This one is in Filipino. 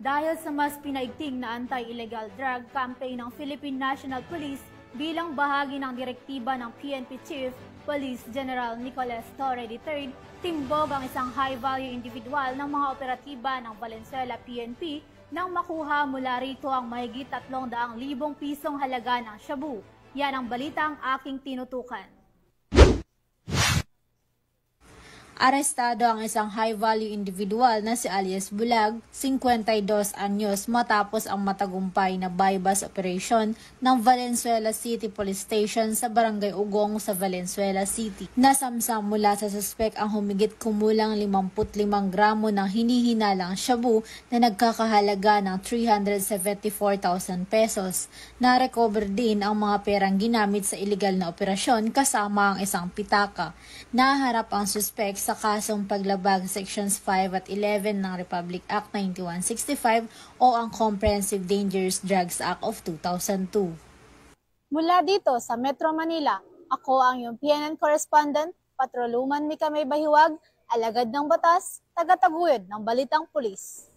dahil sa mas pinaigting na anti-illegal drug campaign ng Philippine National Police bilang bahagi ng direktiba ng PNP Chief Police General Nicolas Torre III, timbog ang isang high-value individual ng mga operatiba ng Valenzuela PNP nang makuha mula rito ang mahigit 300,000 pisong halaga ng shabu. Yan ang balitang aking tinutukan. Arestado ang isang high-value individual na si alias Bulag, 52 anyos, matapos ang matagumpay na bypass operation ng Valenzuela City Police Station sa Barangay Ugong sa Valenzuela City. Nasamsam mula sa suspek ang humigit kumulang 55 gramo ng hinihinalang shabu na nagkakahalaga ng 374,000 pesos. Na-recover din ang mga perang ginamit sa iligal na operasyon kasama ang isang pitaka. Naharap ang suspek sa kasong paglabag sa Sections 5 at 11 ng Republic Act 9165 o ang Comprehensive Dangerous Drugs Act of 2002. Mula dito sa Metro Manila, ako ang iyong PNN correspondent, Patroluman Mika May Bahiwag, alagad ng batas, tagataguyod ng Balitang Pulis.